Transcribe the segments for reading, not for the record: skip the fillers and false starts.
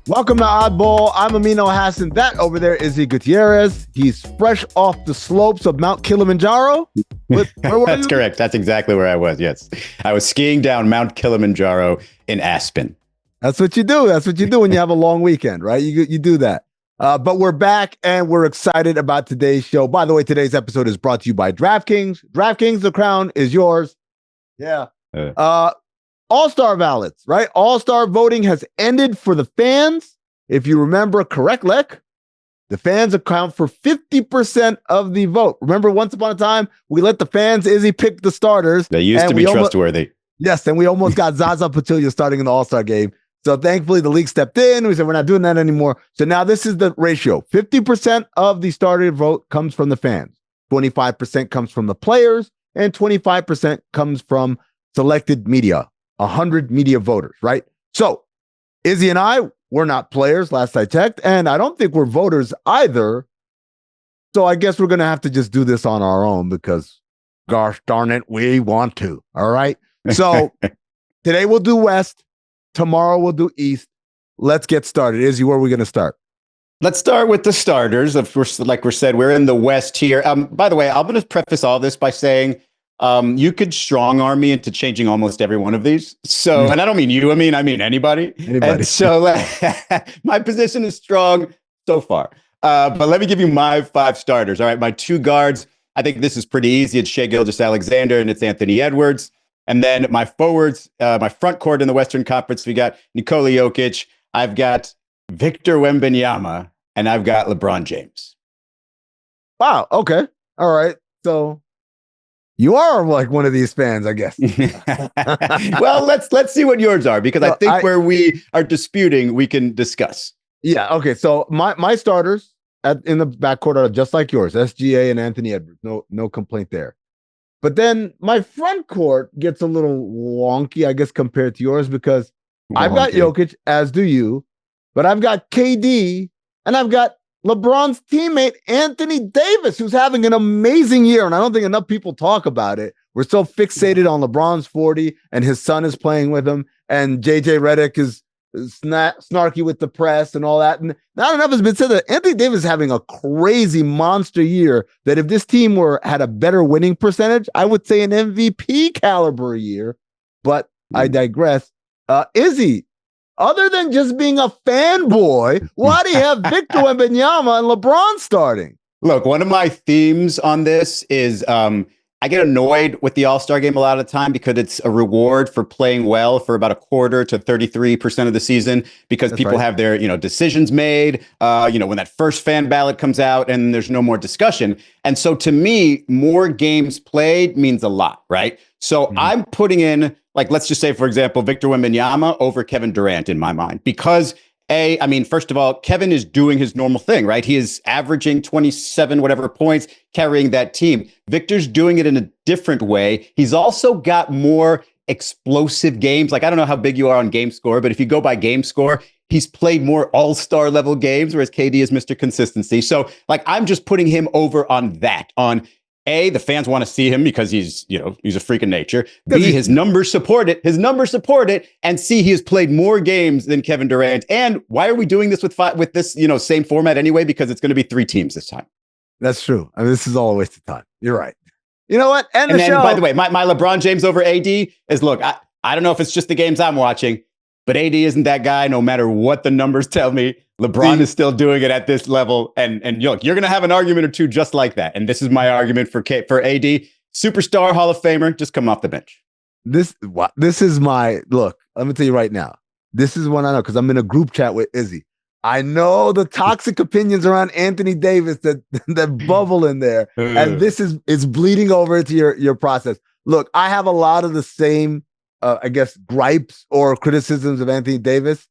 Welcome to Oddball. I'm Amin Elhassan. That over there is Izzy Gutierrez. He's fresh off the slopes of Mount Kilimanjaro. That's correct. That's exactly where I was. Yes. I was skiing down Mount Kilimanjaro in Aspen. That's what you do. That's what you do when you have a long weekend, right? You do that. But we're back and we're excited about today's show. By the way, today's episode is brought to you by DraftKings. DraftKings, the crown is yours. Yeah. All-star ballots, right? All-star voting has ended for the fans. If you remember correct, the fans account for 50% of the vote. Remember, once upon a time, we let the fans, Izzy, pick the starters. They used to be trustworthy. Yes, and we almost got Zaza Pachulia starting in the All-Star game. So thankfully, the league stepped in. We said, we're not doing that anymore. So now this is the ratio. 50% of the starter vote comes from the fans. 25% comes from the players, and 25% comes from selected media. 100 media voters, right? So Izzy and I, we're not players, last I checked, and I don't think we're voters either. So I guess we're going to have to just do this on our own because, gosh darn it, we want to. All right. So today we'll do West. Tomorrow we'll do East. Let's get started. Izzy, where are we going to start? Let's start with the starters. Of course, like we said, we're in the West here. By the way, I'm going to preface all this by saying, you could strong arm me into changing almost every one of these. So, and I don't mean you, I mean anybody. And so my position is strong so far. But let me give you my 5 starters. All right. My 2 guards, I think this is pretty easy. It's Shai Gilgeous-Alexander and it's Anthony Edwards. And then my forwards, my front court in the Western Conference, we got Nikola Jokic. I've got Victor Wembanyama and I've got LeBron James. Wow. Okay. All right. So you are like one of these fans, I guess. Well, let's see what yours are, because I think where we are disputing, we can discuss. Yeah. Okay. So my starters in the backcourt are just like yours, SGA and Anthony Edwards. No complaint there. But then my front court gets a little wonky, I guess, compared to yours, because I've got Jokic, as do you, but I've got KD and I've got LeBron's teammate, Anthony Davis, who's having an amazing year. And I don't think enough people talk about it. We're so fixated on LeBron's 40 and his son is playing with him. And JJ Redick is snarky with the press and all that. And not enough has been said that Anthony Davis is having a crazy monster year, that if this team had a better winning percentage, I would say an MVP caliber year. But I digress. Izzy, other than just being a fanboy, why do you have Victor Wembanyama and LeBron starting? Look, one of my themes on this is I get annoyed with the All-Star game a lot of the time because it's a reward for playing well for about a quarter to 33% of the season, because people have their, decisions made, when that first fan ballot comes out and there's no more discussion. And so to me, more games played means a lot, right? So I'm putting in, let's just say, for example, Victor Wembanyama over Kevin Durant in my mind, because first of all, Kevin is doing his normal thing, right? He is averaging 27 whatever points, carrying that team. Victor's doing it in a different way. He's also got more explosive games. I don't know how big you are on game score, but if you go by game score, he's played more all-star level games, whereas KD is Mr. Consistency. So I'm just putting him over on that, on the fans want to see him because he's a freak of nature. B, his numbers support it. And C, he has played more games than Kevin Durant. And why are we doing this with this, same format anyway? Because it's going to be 3 teams this time. That's true. I mean, this is all a waste of time. You're right. You know what? And then, by the way, my LeBron James over AD is, look, I don't know if it's just the games I'm watching, but AD isn't that guy. No matter what the numbers tell me, LeBron is still doing it at this level. And look, you're going to have an argument or two just like that. And this is my argument for AD. Superstar Hall of Famer, just come off the bench. This is my look. Let me tell you right now. This is one I know because I'm in a group chat with Izzy. I know the toxic opinions around Anthony Davis that bubble in there. And this is bleeding over into your process. Look, I have a lot of the same gripes or criticisms of Anthony Davis.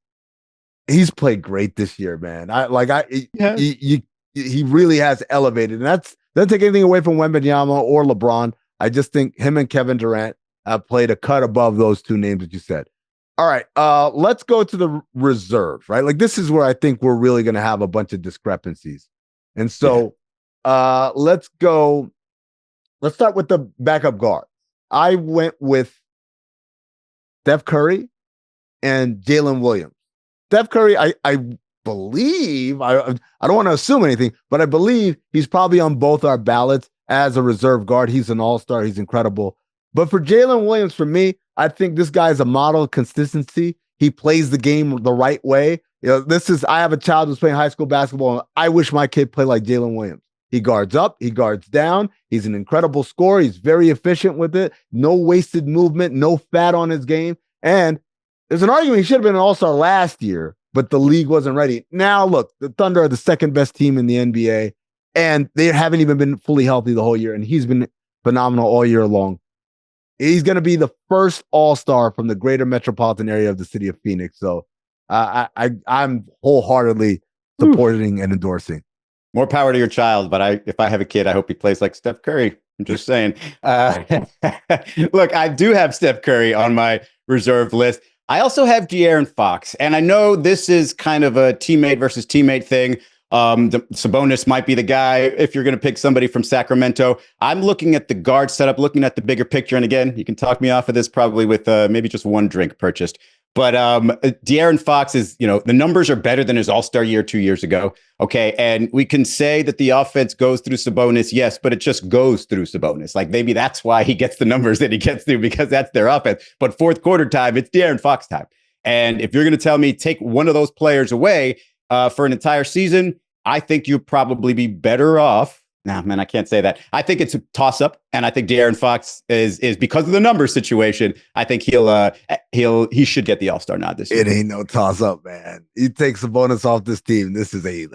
He's played great this year, man. He really has elevated, and that doesn't take anything away from Wembanyama or LeBron. I just think him and Kevin Durant have played a cut above those 2 names that you said. All right, let's go to the reserves, right? This is where I think we're really going to have a bunch of discrepancies. And so let's go. Let's start with the backup guard. I went with Steph Curry and Jalen Williams. Steph Curry, I believe, I don't want to assume anything, but I believe he's probably on both our ballots as a reserve guard. He's an all-star. He's incredible. But for Jalen Williams, for me, I think this guy is a model of consistency. He plays the game the right way. I have a child who's playing high school basketball, and I wish my kid played like Jalen Williams. He guards up, he guards down. He's an incredible scorer. He's very efficient with it. No wasted movement, no fat on his game. And there's an argument he should have been an all-star last year, but the league wasn't ready. Now, look, the Thunder are the second best team in the NBA, and they haven't even been fully healthy the whole year, and he's been phenomenal all year long. He's going to be the first all-star from the greater metropolitan area of the city of Phoenix. So I'm wholeheartedly supporting and endorsing. More power to your child, but if I have a kid, I hope he plays like Steph Curry. I'm just saying. Look, I do have Steph Curry on my reserve list. I also have De'Aaron Fox, and I know this is kind of a teammate versus teammate thing. Sabonis might be the guy if you're going to pick somebody from Sacramento. I'm looking at the guard setup, looking at the bigger picture. And again, you can talk me off of this probably with maybe just one drink purchased. But De'Aaron Fox is, the numbers are better than his all-star year 2 years ago. Okay. And we can say that the offense goes through Sabonis. Yes, but it just goes through Sabonis. Like maybe that's why he gets the numbers that he gets through, because that's their offense. But fourth quarter time, it's De'Aaron Fox time. And if you're going to tell me take one of those players away for an entire season, I think you'd probably be better off. Nah, man, I can't say that. I think it's a toss-up, and I think De'Aaron Fox is because of the numbers situation. I think he should get the All-Star nod this year. It ain't no toss-up, man. You take Sabonis off this team, this is a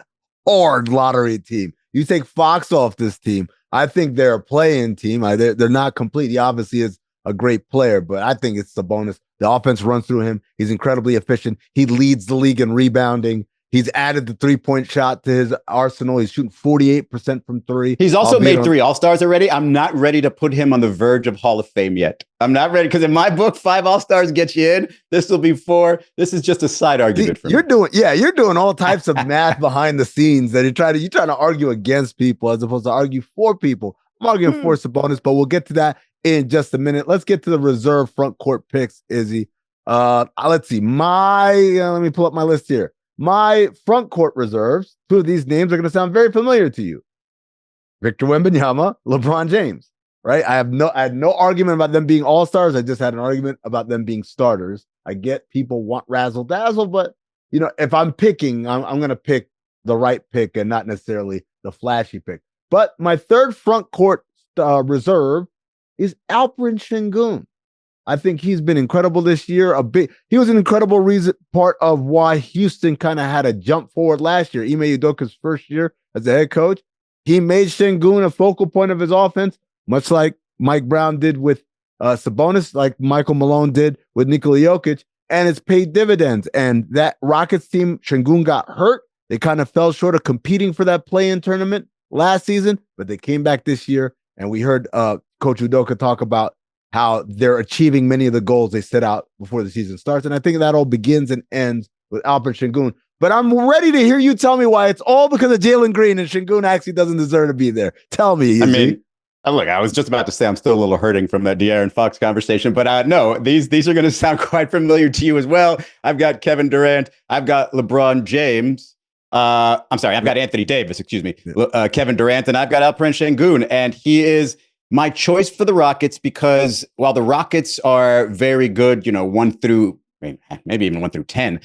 hard lottery team. You take Fox off this team, I think they're a play-in team. They're not complete. He obviously is a great player, but I think it's Sabonis. The offense runs through him. He's incredibly efficient. He leads the league in rebounding. He's added the three-point shot to his arsenal. He's shooting 48% from three. He's also made 3 All-Stars already. I'm not ready to put him on the verge of Hall of Fame yet. I'm not ready, because in my book, 5 All-Stars get you in. This will be 4. This is just a side argument for me. You're doing all types of math behind the scenes that you're trying to argue against people as opposed to argue for people. I'm arguing for Sabonis, but we'll get to that in just a minute. Let's get to the reserve front court picks, Izzy. Let's see. Let me pull up my list here. My front court reserves, 2 of these names are going to sound very familiar to you. Victor Wembanyama, LeBron James, right? I had no argument about them being all-stars. I just had an argument about them being starters. I get people want razzle-dazzle, but, if I'm picking, I'm going to pick the right pick and not necessarily the flashy pick. But my third front court reserve is Alperen Şengün. I think he's been incredible this year. He was an incredible part of why Houston kind of had a jump forward last year. Ime Udoka's first year as a head coach, he made Şengün a focal point of his offense, much like Mike Brown did with Sabonis, like Michael Malone did with Nikola Jokic, and it's paid dividends. And that Rockets team, Şengün got hurt. They kind of fell short of competing for that play-in tournament last season, but they came back this year, and we heard Coach Udoka talk about how they're achieving many of the goals they set out before the season starts. And I think that all begins and ends with Alperen Şengün. But I'm ready to hear you tell me why it's all because of Jalen Green and Şengün actually doesn't deserve to be there. Tell me, Izzy. Look, I was just about to say I'm still a little hurting from that De'Aaron Fox conversation, but no, these are going to sound quite familiar to you as well. I've got Kevin Durant. I've got LeBron James. I've got Anthony Davis, excuse me. Kevin Durant, and I've got Alperen Şengün, and he is my choice for the Rockets because while the Rockets are very good, 1 through maybe even 1 through 10,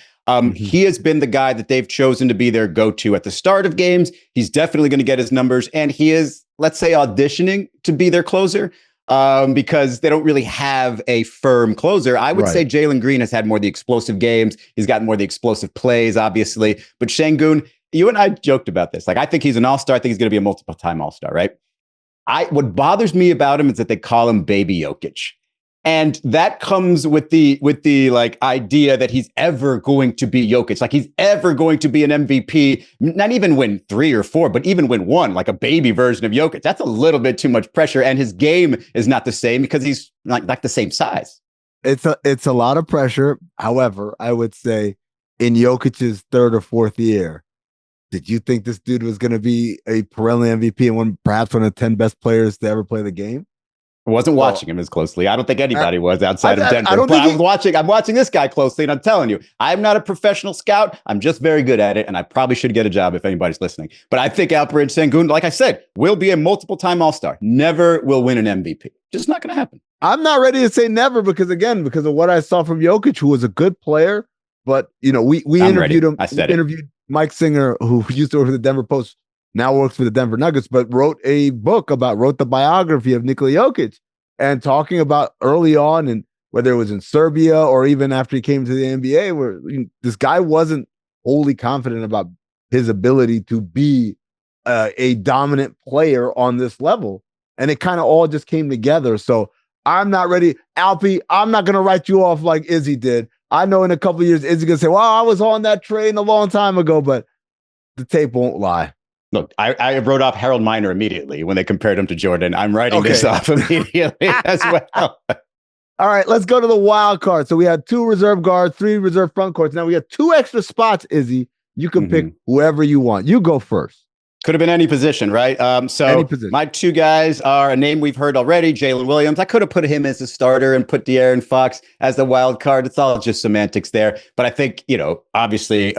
he has been the guy that they've chosen to be their go-to at the start of games. He's definitely going to get his numbers, and he is, let's say, auditioning to be their closer because they don't really have a firm closer. I would say Jalen Green has had more of the explosive games. He's gotten more of the explosive plays, obviously. But Şengün, you and I joked about this. Like, I think he's an all-star. I think he's going to be a multiple-time all-star, right? What bothers me about him is that they call him Baby Jokic. And that comes with the idea that he's ever going to be Jokic. Like he's ever going to be an MVP, not even win 3 or 4, but even win 1, like a baby version of Jokic. That's a little bit too much pressure. And his game is not the same because he's not like the same size. It's a lot of pressure. However, I would say in Jokic's 3rd or 4th year, did you think this dude was going to be a perennial MVP and perhaps one of the 10 best players to ever play the game? I wasn't So, watching him as closely. I don't think anybody was outside of Denver. I don't But think I'm watching this guy closely, and I'm telling you, I'm not a professional scout. I'm just very good at it, and I probably should get a job if anybody's listening. But I think Alperen Şengün, like I said, will be a multiple-time All-Star. Never will win an MVP. Just not going to happen. I'm not ready to say never because of what I saw from Jokic, who was a good player. But we interviewed him. I interviewed Mike Singer, who used to work for the Denver Post, now works for the Denver Nuggets, but wrote the biography of Nikola Jokic, and talking about early on, and whether it was in Serbia or even after he came to the NBA, where this guy wasn't wholly confident about his ability to be a dominant player on this level. And it kind of all just came together. So I'm not ready. Alfie, I'm not going to write you off like Izzy did. I know in a couple of years, Izzy's going to say, well, I was on that train a long time ago, but the tape won't lie. Look, I wrote off Harold Miner immediately when they compared him to Jordan. I'm writing this off immediately as well. All right, let's go to the wild card. So we had 2 reserve guards, 3 reserve front courts. Now we have 2 extra spots, Izzy. You can pick whoever you want. You go first. Could have been any position, right? So my 2 guys are a name we've heard already, Jalen Williams. I could have put him as a starter and put De'Aaron Fox as the wild card. It's all just semantics there. But I think, obviously,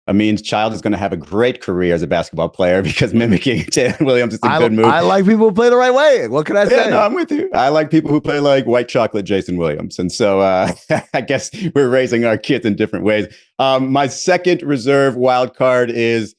Amin's child is going to have a great career as a basketball player because mimicking Jalen Williams is a good move. I like people who play the right way. What can I say? Yeah, no, I'm with you. I like people who play like white chocolate Jason Williams. And so I guess we're raising our kids in different ways. My second reserve wild card is,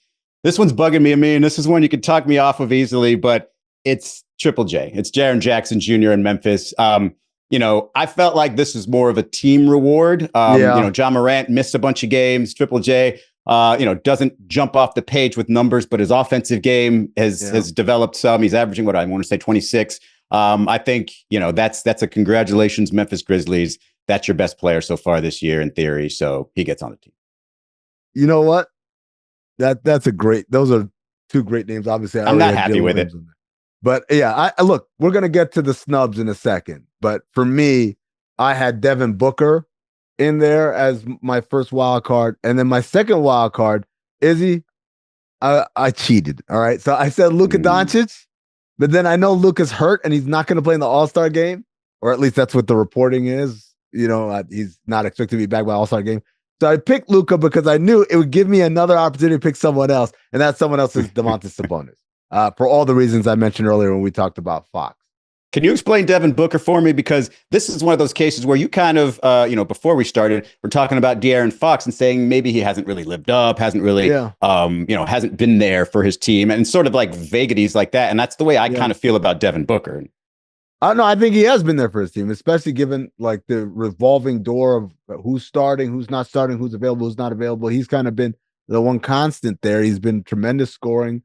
this one's bugging me, Amin. This is one you can talk me off of easily, but it's Triple J. It's Jaren Jackson Jr. in Memphis. I felt like this is more of a team reward. Ja Morant missed a bunch of games. Triple J, doesn't jump off the page with numbers, but his offensive game has developed some. He's averaging what I want to say 26. I think, that's a congratulations, Memphis Grizzlies. That's your best player so far this year in theory. So he gets on the team. You know what? Those are 2 great names. Obviously, I'm not happy with it. But yeah, I look, we're going to get to the snubs in a second. But for me, I had Devin Booker in there as my first wild card. And then my second wild card, Izzy, I cheated. All right. So I said Luka Dončić, but then I know Luka's hurt and he's not going to play in the All-Star game, or at least that's what the reporting is. He's not expected to be back by All-Star game. So I picked Luka because I knew it would give me another opportunity to pick someone else, and that someone else is Domantas Sabonis. For all the reasons I mentioned earlier when we talked about Fox. Can you explain Devin Booker for me? Because this is one of those cases where you kind of, before we started, we're talking about De'Aaron Fox and saying maybe he hasn't really lived up, hasn't really, hasn't been there for his team, and sort of like vagaries like that. And that's the way I kind of feel about Devin Booker. No, I think he has been there for his team, especially given like the revolving door of who's starting, who's not starting, who's available, who's not available. He's kind of been the one constant there. He's been tremendous scoring.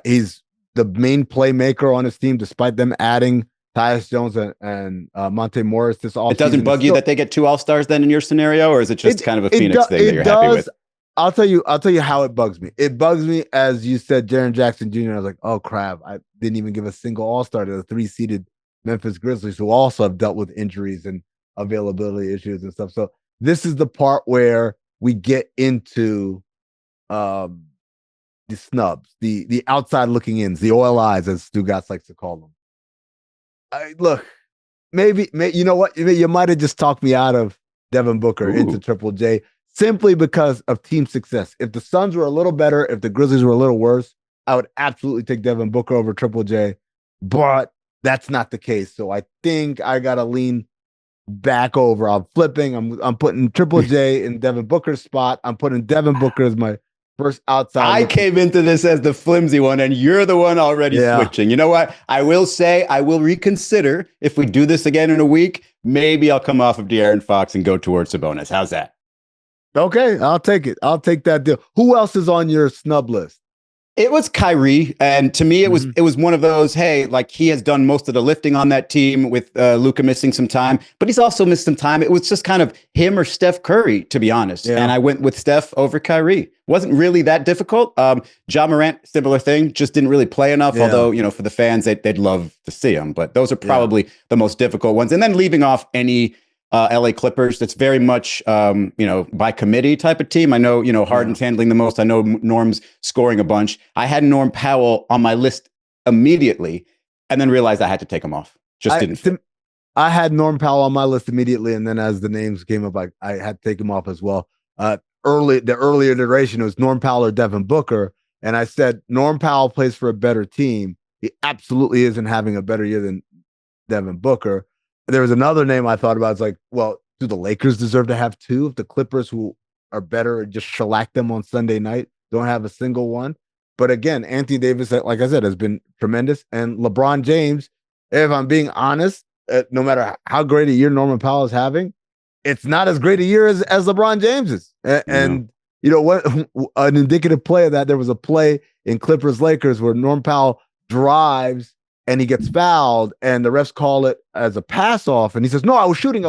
He's the main playmaker on his team, despite them adding Tyus Jones and Monte Morris this offseason. It doesn't bug you that they get 2 All-Stars then in your scenario, or is it just kind of a Phoenix thing that you're happy with? I'll tell you how it bugs me. It bugs me, as you said, Jaren Jackson Jr. I was like, oh crap, I didn't even give a single All-Star to the 3-seeded Memphis Grizzlies, who also have dealt with injuries and availability issues and stuff. So this is the part where we get into the snubs, the outside looking ins, the oil eyes, as Stugotz likes to call them. Look, maybe you know what? You might have just talked me out of Devin Booker into Triple J simply because of team success. If the Suns were a little better, if the Grizzlies were a little worse, I would absolutely take Devin Booker over Triple J. But that's not the case. So I think I gotta lean back over. I'm flipping. I'm putting Triple J in Devin Booker's spot. I'm putting Devin Booker as my first outside. I came into this as the flimsy one, and you're the one already switching. You know what? I will say I will reconsider if we do this again in a week. Maybe I'll come off of De'Aaron Fox and go towards Sabonis. How's that? Okay, I'll take it. I'll take that deal. Who else is on your snub list? It was Kyrie, and to me, it was one of those. Hey, like he has done most of the lifting on that team with Luka missing some time, but he's also missed some time. It was just kind of him or Steph Curry, to be honest. Yeah. And I went with Steph over Kyrie. Wasn't really that difficult. Ja Morant, similar thing, just didn't really play enough. Yeah. Although for the fans, they'd love to see him. But those are probably the most difficult ones. And then leaving off any LA Clippers, that's very much, by committee type of team. I know, Harden's handling the most. I know Norm's scoring a bunch. I had Norm Powell on my list immediately and then realized I had to take him off. Just didn't fit. I had Norm Powell on my list immediately, and then as the names came up, I had to take him off as well. The earlier iteration was Norm Powell or Devin Booker, and I said Norm Powell plays for a better team. He absolutely isn't having a better year than Devin Booker. There was another name I thought about. It's like, well, do the Lakers deserve to have two? If the Clippers, who are better, just shellac them on Sunday night, don't have a single one. But again, Anthony Davis, like I said, has been tremendous. And LeBron James, if I'm being honest, no matter how great a year Norman Powell is having, it's not as great a year as LeBron James is. And you know what? An indicative play of that, there was a play in Clippers Lakers where Norm Powell drives and he gets fouled, and the refs call it as a pass off. And he says, "No, I was shooting.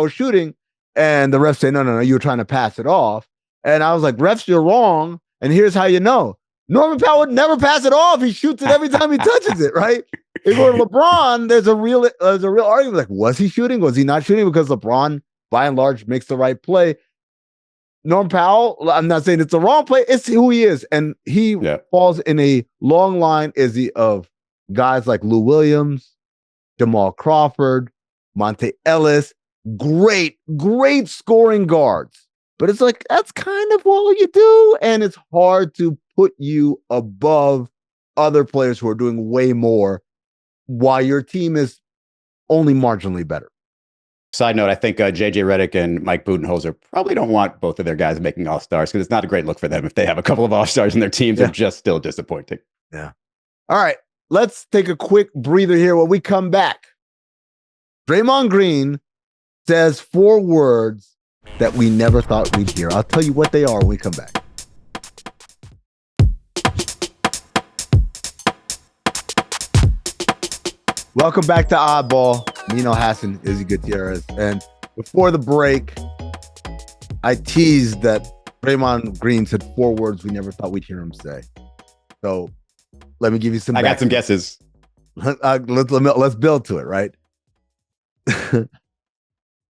And the refs say, no, you were trying to pass it off. And I was like, refs, you're wrong. And here's how you know. Norman Powell would never pass it off. He shoots it every time he touches it, right? If you're LeBron, there's a real argument. Like, was he shooting? Was he not shooting? Because LeBron, by and large, makes the right play. Norm Powell, I'm not saying it's the wrong play. It's who he is. And he falls in a long line, Izzy, of guys like Lou Williams, Jamal Crawford, Monte Ellis, great scoring guards. But it's like, that's kind of all you do. And it's hard to put you above other players who are doing way more while your team is only marginally better. Side note, I think JJ Redick and Mike Budenholzer probably don't want both of their guys making All-Stars because it's not a great look for them if they have a couple of All-Stars and their teams are just still disappointing. Yeah. All right. Let's take a quick breather here when we come back. Draymond Green says 4 words that we never thought we'd hear. I'll tell you what they are when we come back. Welcome back to Oddball. Amin Elhassan, Izzy Gutierrez. And before the break, I teased that Draymond Green said 4 words we never thought we'd hear him say. So let me give you some. I got some guesses. Let's build to it, right?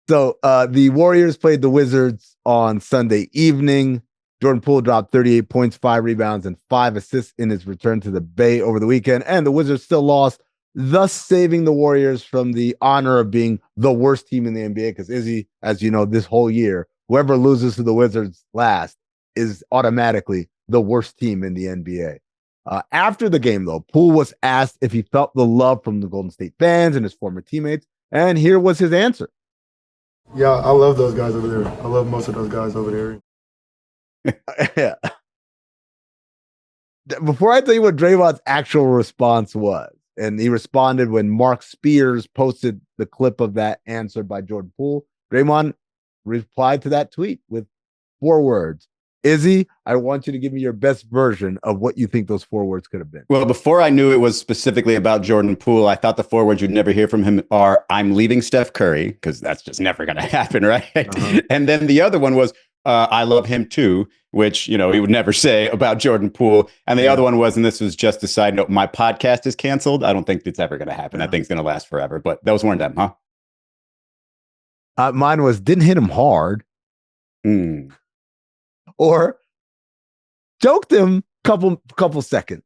So the Warriors played the Wizards on Sunday evening. Jordan Poole dropped 38 points, 5 rebounds, and 5 assists in his return to the Bay over the weekend. And the Wizards still lost, thus saving the Warriors from the honor of being the worst team in the NBA. Because Izzy, as you know, this whole year, whoever loses to the Wizards last is automatically the worst team in the NBA. After the game, though, Poole was asked if he felt the love from the Golden State fans and his former teammates. And here was his answer. Yeah, I love those guys over there. I love most of those guys over there. Yeah. Before I tell you what Draymond's actual response was, and he responded when Mark Spears posted the clip of that answer by Jordan Poole, Draymond replied to that tweet with 4 words. Izzy, I want you to give me your best version of what you think those 4 words could have been. Well, before I knew it was specifically about Jordan Poole, I thought the 4 words you'd never hear from him are, I'm leaving Steph Curry, because that's just never going to happen, right? And then the other one was, I love him too, which, you know, he would never say about Jordan Poole. And the other one was, and this was just a side note, my podcast is canceled. I don't think it's ever going to happen. I think it's going to last forever. But those weren't them, huh? Mine was, didn't hit him hard. Or choked him couple second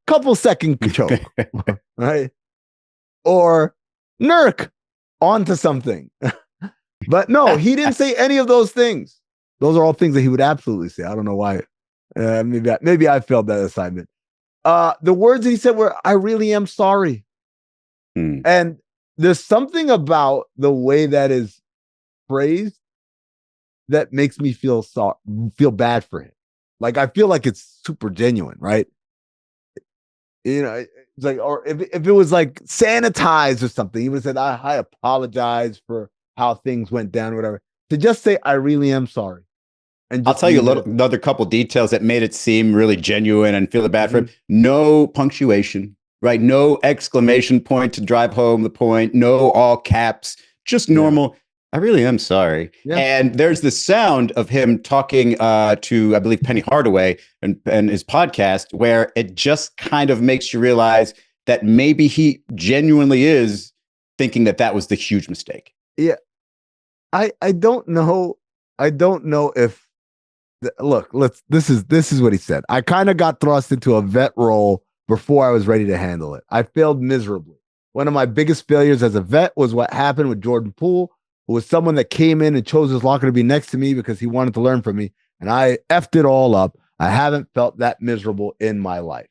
choke, right? Or Nurk onto something. But no, he didn't say any of those things. Those are all things that he would absolutely say. I don't know why. Maybe I failed that assignment. The words that he said were, I really am sorry. And there's something about the way that is phrased that makes me feel bad for him. Like, I feel like it's super genuine, right? You know, it's like, or if it was like sanitized or something, he would have said, I apologize for how things went down, or whatever. To just say, I really am sorry. And I'll tell you another couple details that made it seem really genuine and feel bad for him. No punctuation, right? No exclamation point to drive home the point. No all caps, just normal. Yeah. I really am sorry. Yeah. And there's the sound of him talking to, I believe, Penny Hardaway and his podcast, where it just kind of makes you realize that maybe he genuinely is thinking that was the huge mistake. Yeah. I don't know. I don't know if look, this is what he said. I kind of got thrust into a vet role before I was ready to handle it. I failed miserably. One of my biggest failures as a vet was what happened with Jordan Poole, who was someone that came in and chose his locker to be next to me because he wanted to learn from me. And I effed it all up. I haven't felt that miserable in my life.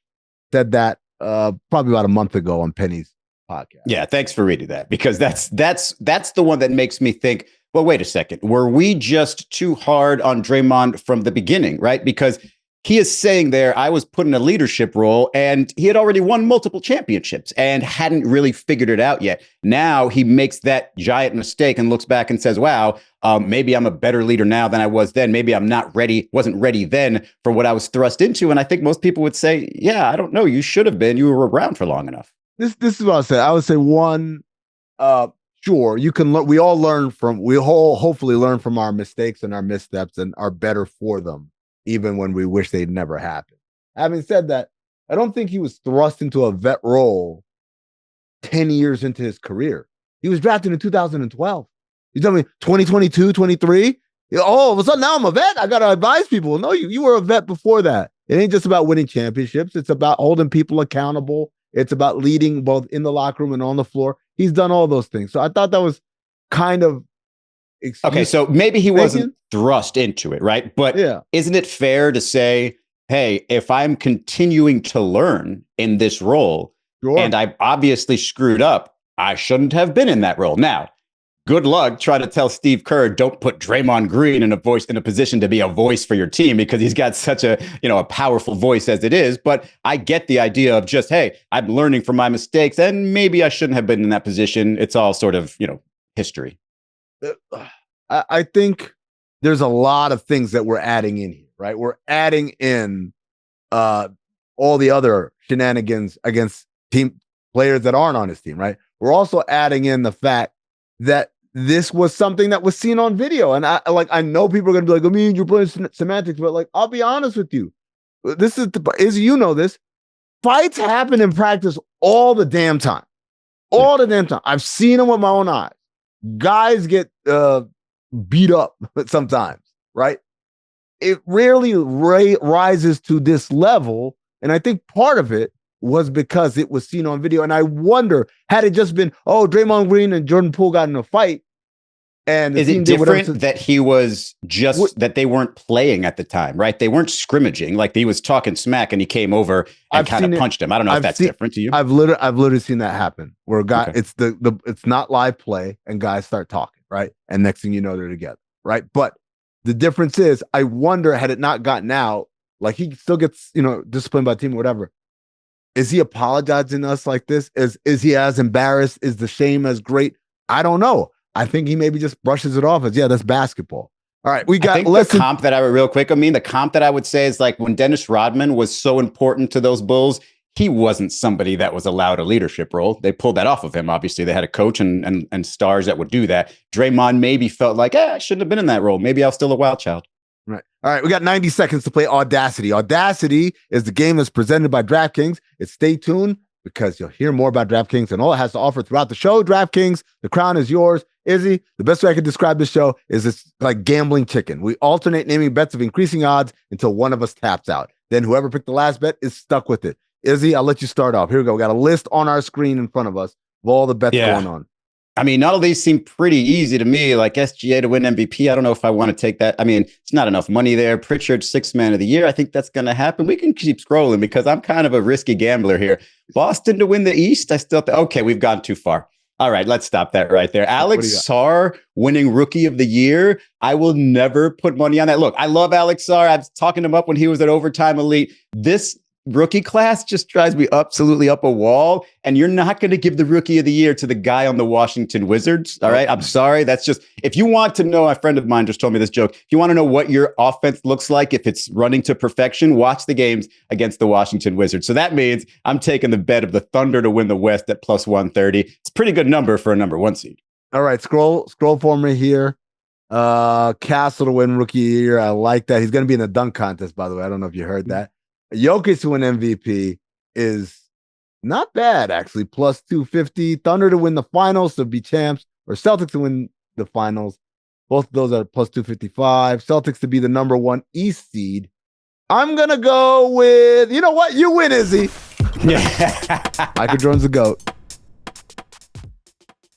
Said that probably about a month ago on Penny's podcast. Yeah, thanks for reading that, because that's the one that makes me think, well, wait a second. Were we just too hard on Draymond from the beginning, right? Because he is saying there, I was put in a leadership role, and he had already won multiple championships and hadn't really figured it out yet. Now he makes that giant mistake and looks back and says, wow, maybe I'm a better leader now than I was then. Maybe I'm not ready, wasn't ready then for what I was thrust into. And I think most people would say, yeah, I don't know. You should have been. You were around for long enough. This is what I say. I would say one, sure, you can learn. We all learn from, hopefully learn from our mistakes and our missteps and are better for them, even when we wish they'd never happened. Having said that, I don't think he was thrust into a vet role 10 years into his career. He was drafted in 2012. You tell me 2022, 23? All of a sudden, now I'm a vet. I got to advise people. No, you were a vet before that. It ain't just about winning championships. It's about holding people accountable. It's about leading both in the locker room and on the floor. He's done all those things. So I thought that was kind of okay. So maybe he wasn't thrust into it, right? But isn't it fair to say, hey, if I'm continuing to learn in this role and I obviously screwed up, I shouldn't have been in that role. Now, good luck trying to tell Steve Kerr, don't put Draymond Green in a position to be a voice for your team, because he's got such a powerful voice as it is. But I get the idea of just, hey, I'm learning from my mistakes and maybe I shouldn't have been in that position. It's all sort of, history. I think there's a lot of things that we're adding in here, right? We're adding in all the other shenanigans against team players that aren't on his team, right? We're also adding in the fact that this was something that was seen on video. And I know people are going to be like, I mean, you're playing semantics, but like, I'll be honest with you. This is this. Fights happen in practice all the damn time. All the damn time. I've seen them with my own eyes. Guys get beat up sometimes, right? It rarely rises to this level. And I think part of it was because it was seen on video. And I wonder, had it just been, Draymond Green and Jordan Poole got in a fight, and is it different that he was just that they weren't playing at the time, right? They weren't scrimmaging, like he was talking smack and he came over and kind of punched him. I don't know if that's different to you. I've literally seen that happen where a guy, it's it's not live play and guys start talking, right? And next thing you know, they're together, right? But the difference is, I wonder, had it not gotten out, like he still gets, disciplined by the team or whatever. Is he apologizing to us like this? Is he as embarrassed? Is the shame as great? I don't know. I think he maybe just brushes it off as, that's basketball. All right, we got the comp that the comp that I would say is like when Dennis Rodman was so important to those Bulls, he wasn't somebody that was allowed a leadership role. They pulled that off of him. Obviously, they had a coach and stars that would do that. Draymond maybe felt like, I shouldn't have been in that role. Maybe I was still a wild child. Right. All right, we got 90 seconds to play Audacity. Audacity is the game that's presented by DraftKings. Stay tuned, because you'll hear more about DraftKings and all it has to offer throughout the show. DraftKings, the crown is yours. Izzy, the best way I could describe this show is it's like gambling chicken. We alternate naming bets of increasing odds until one of us taps out. Then whoever picked the last bet is stuck with it. Izzy, I'll let you start off. Here we go. We got a list on our screen in front of us of all the bets going on. I mean, all of these seem pretty easy to me, like SGA to win MVP. I don't know if I want to take that. I mean, it's not enough money there. Pritchard, 6th man of the year. I think that's going to happen. We can keep scrolling because I'm kind of a risky gambler here. Boston to win the East. I still think, okay, we've gone too far. All right, let's stop that right there. Alex Sarr winning Rookie of the Year. I will never put money on that. Look, I love Alex Sarr. I was talking him up when he was at Overtime Elite. This rookie class just drives me absolutely up a wall. And you're not going to give the Rookie of the Year to the guy on the Washington Wizards. All right. I'm sorry. That's just, if you want to know, a friend of mine just told me this joke. If you want to know what your offense looks like, if it's running to perfection, watch the games against the Washington Wizards. So that means I'm taking the bet of the Thunder to win the West at plus 130. It's a pretty good number for a number 1 seed. All right. Scroll for me here. Castle to win Rookie of the Year. I like that. He's going to be in the dunk contest, by the way. I don't know if you heard that. Jokic to win MVP is not bad, actually. Plus 250. Thunder to win the finals, to be champs, or Celtics to win the finals. Both of those are plus 255. Celtics to be the number 1 East seed. I'm going to go with, you know what? You win, Izzy. Yeah. Michael Jordan's the GOAT.